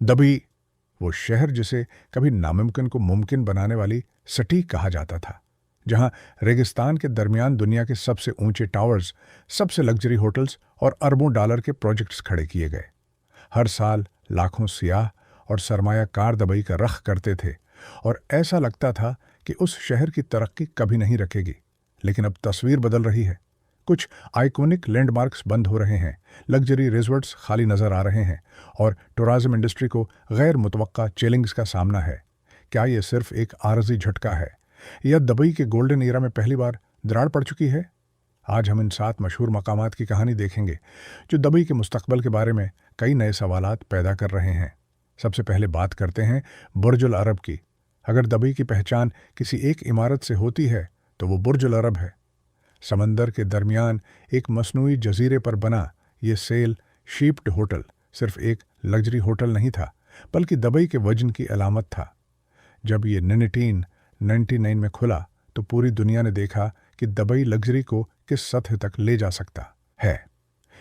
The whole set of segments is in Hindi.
दबई, वो शहर जिसे कभी नामुमकिन को मुमकिन बनाने वाली सिटी कहा जाता था, जहां रेगिस्तान के दरमियान दुनिया के सबसे ऊंचे टावर्स, सबसे लग्जरी होटल्स और अरबों डॉलर के प्रोजेक्ट्स खड़े किए गए। हर साल लाखों सियाह और सरमायाकार दबई का रख करते थे और ऐसा लगता था कि उस शहर की तरक्की कभी नहीं रखेगी। लेकिन अब तस्वीर बदल रही है। कुछ आइकॉनिक लैंडमार्क्स बंद हो रहे हैं, लग्जरी रिजॉर्ट्स खाली नजर आ रहे हैं और टूरिज्म इंडस्ट्री को गैर मुतवक्का चैलेंज का सामना है। क्या ये सिर्फ एक आरजी झटका है या दुबई के गोल्डन ईरा में पहली बार दरार पड़ चुकी है? आज हम इन 7 मशहूर मकामात की कहानी देखेंगे जो दुबई के मुस्तकबिल के बारे में कई नए सवालात पैदा कर रहे हैं। सबसे पहले बात करते हैं बुर्जुल अरब की। अगर दुबई की पहचान किसी एक इमारत से होती है तो वो बुर्जुल अरब है। समंदर के दरमियान एक मसनूई जजीरे पर बना ये सेल शीप्ड होटल सिर्फ एक लग्जरी होटल नहीं था, बल्कि दुबई के वजन की अलामत था। जब ये 1999 में खुला तो पूरी दुनिया ने देखा कि दुबई लग्जरी को किस सतह तक ले जा सकता है।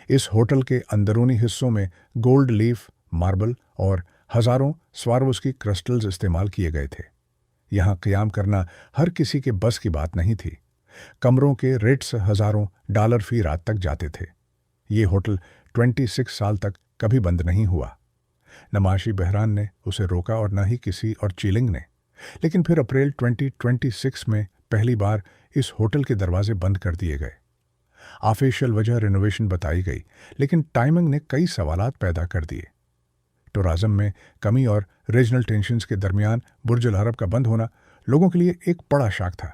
इस होटल के अंदरूनी हिस्सों में गोल्ड लीफ मार्बल और हजारों स्वारोस्की क्रिस्टल्स इस्तेमाल किए गए थे। यहाँ क़याम करना हर किसी के बस की बात नहीं थी। कमरों के रेट्स हजारों डॉलर फी रात तक जाते थे। ये होटल 26 साल तक कभी बंद नहीं हुआ। न माशी बहरान ने उसे रोका और न ही किसी और चीलिंग ने। लेकिन फिर अप्रैल 2026 में पहली बार इस होटल के दरवाजे बंद कर दिए गए। ऑफिशियल वजह रिनोवेशन बताई गई, लेकिन टाइमिंग ने कई सवालात पैदा कर दिए। टूरिज्म में कमी और रीजनल टेंशन्स के दरमियान बुर्ज अल अरब का बंद होना लोगों के लिए एक बड़ा शॉक था।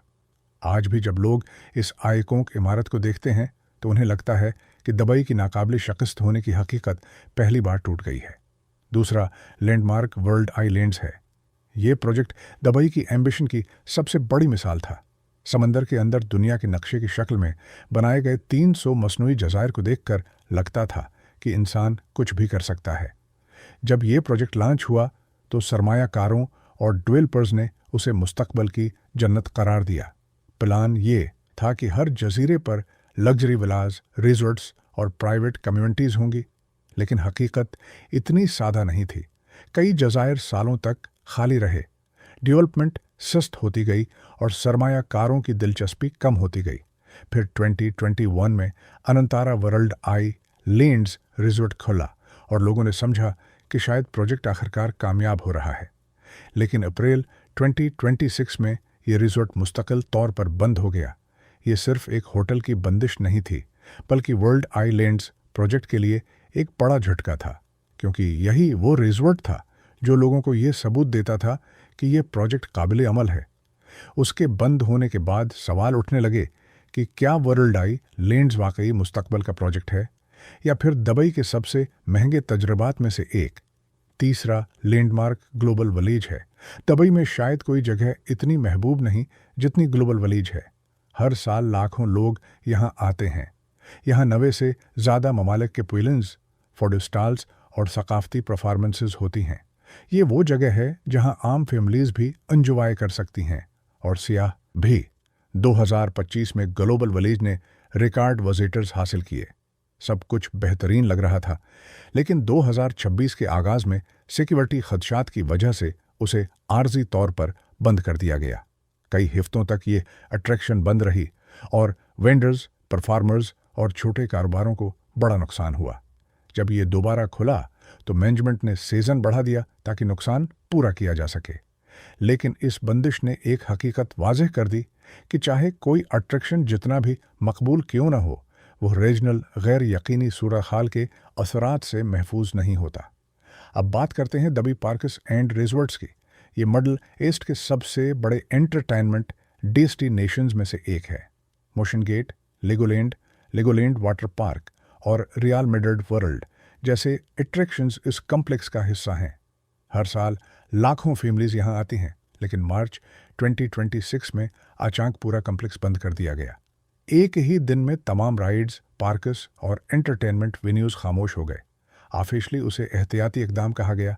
आज भी जब लोग इस आइकॉनिक इमारत को देखते हैं तो उन्हें लगता है कि दुबई की नाकाबिले शिकस्त होने की हकीकत पहली बार टूट गई है। दूसरा लैंडमार्क वर्ल्ड आइलैंड्स है। ये प्रोजेक्ट दुबई की एम्बिशन की सबसे बड़ी मिसाल था। समंदर के अंदर दुनिया के नक्शे की शक्ल में बनाए गए 300 मसनूई जज़ायर को देखकर लगता था कि इंसान कुछ भी कर सकता है। जब ये प्रोजेक्ट लॉन्च हुआ तो सरमायाकारों और डेवलपर्स ने उसे मुस्तकबिल की जन्नत करार दिया। प्लान ये था कि हर जजीरे पर लग्जरी विलास, रिजॉर्ट्स और प्राइवेट कम्युनिटीज़ होंगी, लेकिन हकीकत इतनी सादा नहीं थी। कई जज़ायर सालों तक खाली रहे, डेवलपमेंट सुस्त होती गई और सरमायाकारों की दिलचस्पी कम होती गई। फिर 2021 में Anantara world I lands resort खुला और लोगों ने समझा कि शायद प्रोजेक्ट आखिरकार कामयाब हो रहा है। लेकिन अप्रैल 2026 में ये रिजॉर्ट मुस्तकिल तौर पर बंद हो गया। ये सिर्फ एक होटल की बंदिश नहीं थी, बल्कि वर्ल्ड आइलैंड्स प्रोजेक्ट के लिए एक बड़ा झटका था, क्योंकि यही वो रिजॉर्ट था जो लोगों को ये सबूत देता था कि ये प्रोजेक्ट काबिल अमल है। उसके बंद होने के बाद सवाल उठने लगे कि क्या वर्ल्ड आई लैंड्स वाकई मुस्तकबिल का प्रोजेक्ट है या फिर दुबई के सबसे महंगे तजुर्बात में से एक। तीसरा लैंडमार्क ग्लोबल विलेज है। दुबई में शायद कोई जगह इतनी महबूब नहीं जितनी ग्लोबल विलेज है। हर साल लाखों लोग यहाँ आते हैं। यहाँ 90 से ज़्यादा ममालिक के पेविलियंस, फोटो स्टॉल्स और सकाफती परफॉर्मेंसेस होती हैं। ये वो जगह है जहाँ आम फैमिलीज़ भी एंजॉय कर सकती हैं और सियाह भी। 2025 में ग्लोबल विलेज ने रिकॉर्ड विजिटर्स हासिल किए। सब कुछ बेहतरीन लग रहा था, लेकिन 2026 के आगाज़ में सिक्योरिटी खदशात की वजह से उसे आर्जी तौर पर बंद कर दिया गया। कई हफ्तों तक ये अट्रैक्शन बंद रही और वेंडर्स, परफॉर्मर्स और छोटे कारोबारों को बड़ा नुकसान हुआ। जब ये दोबारा खुला तो मैनेजमेंट ने सीज़न बढ़ा दिया ताकि नुकसान पूरा किया जा सके। लेकिन इस बंदिश ने एक हकीकत वाज़ेह कर दी कि चाहे कोई अट्रैक्शन जितना भी मकबूल क्यों न हो, वो रीजनल गैर यकीनी सूरत हाल के असरात से महफूज नहीं होता। अब बात करते हैं दुबई पार्क्स एंड रिजॉर्ट्स की। ये मिडल ईस्ट के सबसे बड़े एंटरटेनमेंट डेस्टिनेशंस में से एक है। Motion gate, Legoland water park और रियल मैड्रिड वर्ल्ड जैसे अट्रैक्शंस इस कॉम्प्लेक्स का हिस्सा हैं। हर साल लाखों फैमिलीज यहाँ आती हैं, लेकिन मार्च 2026 में अचानक पूरा कॉम्प्लेक्स बंद कर दिया गया। एक ही दिन में तमाम राइड्स, पार्क्स और एंटरटेनमेंट वेन्यूज़ खामोश हो गए। ऑफिशियली उसे एहतियाती इकदाम कहा गया,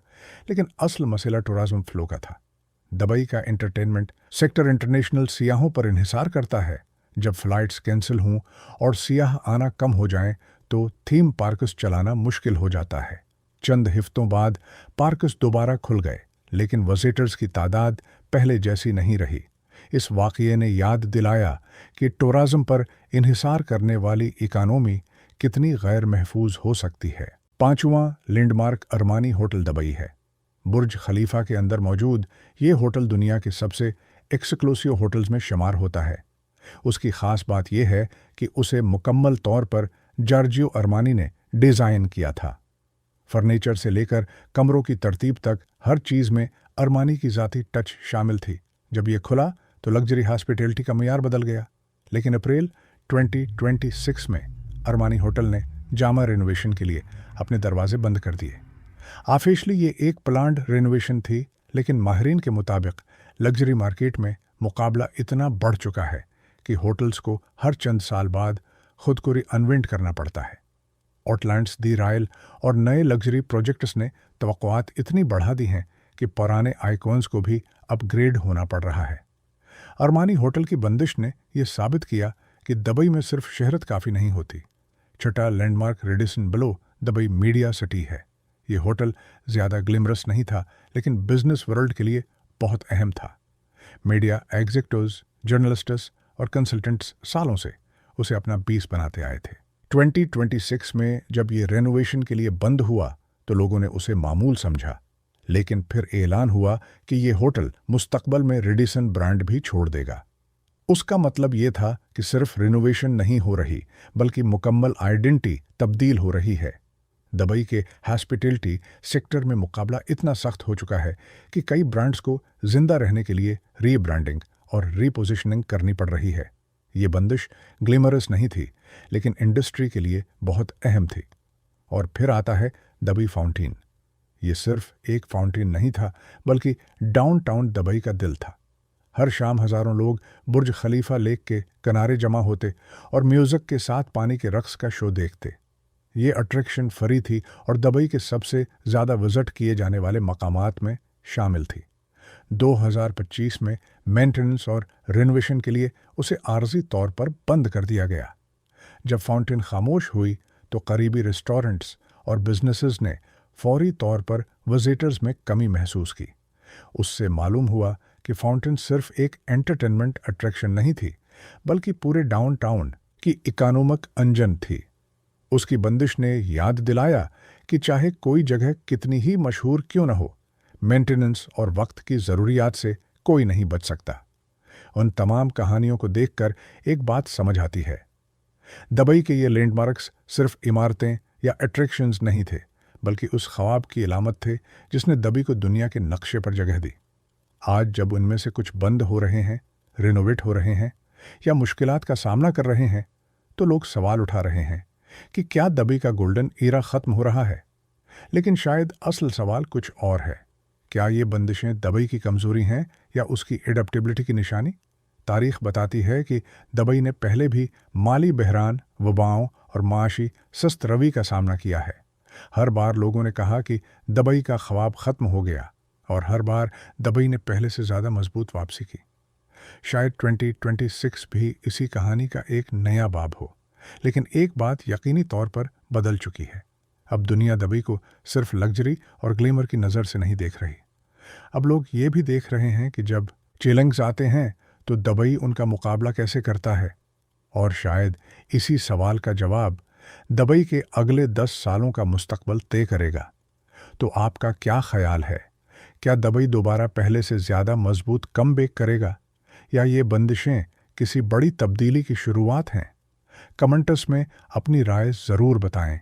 लेकिन असल मसला टूरिज्म फ्लो का था। दुबई का एंटरटेनमेंट सेक्टर इंटरनेशनल सियाहों पर इन्हिसार करता है। जब फ़्लाइट्स कैंसिल हों और सियाह आना कम हो जाएं तो थीम पार्क्स चलाना मुश्किल हो जाता है। चंद हफ्तों बाद पार्क्स दोबारा खुल गए, लेकिन विजिटर्स की तादाद पहले जैसी नहीं रही। इस वाक़ये ने याद दिलाया कि टूरिज़्म पर इन्हिसार करने वाली इकानमी कितनी गैर महफूज हो सकती है। पांचवां लैंडमार्क अरमानी होटल दुबई है। बुर्ज खलीफा के अंदर मौजूद ये होटल दुनिया के सबसे एक्सक्लूसिव होटल्स में शुमार होता है। उसकी ख़ास बात यह है कि उसे मुकम्मल तौर पर जॉर्जियो अरमानी ने डिज़ाइन किया था। फर्नीचर से लेकर कमरों की तरतीब तक हर चीज़ में अरमानी की ज़ाती टच शामिल थी। जब ये खुला तो लग्जरी हॉस्पिटैलिटी का मयार बदल गया। लेकिन अप्रैल 2026 में अरमानी होटल ने जामा रेनोवेशन के लिए अपने दरवाजे बंद कर दिए। ऑफिशियली ये एक प्लान्ड रेनोवेशन थी, लेकिन माहिरीन के मुताबिक लग्जरी मार्केट में मुकाबला इतना बढ़ चुका है कि होटल्स को हर चंद साल बाद खुद को रीअनवेंट करना पड़ता है। ऑटलैंड्स दी रॉयल और नए लग्जरी प्रोजेक्ट्स ने तवक्कुआत इतनी बढ़ा दी हैं कि पुराने आइकॉन्स को भी अपग्रेड होना पड़ रहा है। अरमानी होटल की बंदिश ने यह साबित किया कि दुबई में सिर्फ शहरत काफ़ी नहीं होती। छठा landmark Radisson blow Dubai media city है। ये होटल ज़्यादा ग्लिमरस नहीं था, लेकिन बिजनेस वर्ल्ड के लिए बहुत अहम था। मीडिया एग्जीक्यूटिव्स, जर्नलिस्ट्स और कंसल्टेंट्स सालों से उसे अपना बीस बनाते आए थे। 2026 में जब ये रेनोवेशन के लिए बंद हुआ तो लोगों ने उसे मामूल समझा, लेकिन फिर ऐलान हुआ कि ये होटल मुस्तकबल में रेडिसन ब्रांड भी छोड़ देगा। उसका मतलब ये था कि सिर्फ रिनोवेशन नहीं हो रही, बल्कि मुकम्मल आइडेंटिटी तब्दील हो रही है। दुबई के हॉस्पिटैलिटी सेक्टर में मुकाबला इतना सख्त हो चुका है कि कई ब्रांड्स को जिंदा रहने के लिए रीब्रांडिंग और रीपोजिशनिंग करनी पड़ रही है। ये बंदिश ग्लैमरस नहीं थी, लेकिन इंडस्ट्री के लिए बहुत अहम थी। और फिर आता है दुबई फाउंटेन। ये सिर्फ एक फाउंटेन नहीं था, बल्कि डाउनटाउन दुबई का दिल था। हर शाम हज़ारों लोग बुर्ज खलीफा लेक के किनारे जमा होते और म्यूज़िक के साथ पानी के रक्स का शो देखते। ये अट्रैक्शन फ्री थी और दुबई के सबसे ज़्यादा विज़िट किए जाने वाले मकामात में शामिल थी। 2025 में मेंटेनेंस और रिनोवेशन के लिए उसे आर्जी तौर पर बंद कर दिया गया। जब फाउंटेन खामोश हुई तो करीबी रेस्टोरेंट्स और बिजनेसेस ने फौरी तौर पर विजिटर्स में कमी महसूस की। उससे मालूम हुआ कि फाउंटेन सिर्फ एक एंटरटेनमेंट अट्रैक्शन नहीं थी, बल्कि पूरे डाउनटाउन की इकोनॉमिक इंजन थी। उसकी बंदिश ने याद दिलाया कि चाहे कोई जगह कितनी ही मशहूर क्यों न हो, मेंटेनेंस और वक्त की ज़रूरियात से कोई नहीं बच सकता। उन तमाम कहानियों को देखकर एक बात समझ आती है। दुबई के ये लैंडमार्क्स सिर्फ इमारतें या अट्रैक्शंस नहीं थे, बल्कि उस ख्वाब की अलामत थे जिसने दुबई को दुनिया के नक्शे पर जगह दी। आज जब उनमें से कुछ बंद हो रहे हैं, रिनोवेट हो रहे हैं या मुश्किलात का सामना कर रहे हैं, तो लोग सवाल उठा रहे हैं कि क्या दुबई का गोल्डन ईरा ख़त्म हो रहा है। लेकिन शायद असल सवाल कुछ और है। क्या ये बंदिशें दुबई की कमज़ोरी हैं या उसकी एडप्टेबिलिटी की निशानी? तारीख़ बताती है कि दुबई ने पहले भी माली बहरान, वबाओं और माशी सस्त रवी का सामना किया है। हर बार लोगों ने कहा कि दुबई का ख्वाब ख़त्म हो गया, और हर बार दुबई ने पहले से ज़्यादा मजबूत वापसी की। शायद 2026 भी इसी कहानी का एक नया बाब हो, लेकिन एक बात यकीनी तौर पर बदल चुकी है। अब दुनिया दुबई को सिर्फ लग्जरी और ग्लैमर की नज़र से नहीं देख रही। अब लोग ये भी देख रहे हैं कि जब चैलेंज आते हैं तो दुबई उनका मुकाबला कैसे करता है। और शायद इसी सवाल का जवाब दुबई के अगले 10 सालों का मुस्तकबल तय करेगा। तो आपका क्या ख्याल है? क्या दुबई दोबारा पहले से ज़्यादा मजबूत कमबैक करेगा, या ये बंदिशें किसी बड़ी तब्दीली की शुरुआत हैं? कमेंट्स में अपनी राय ज़रूर बताएं।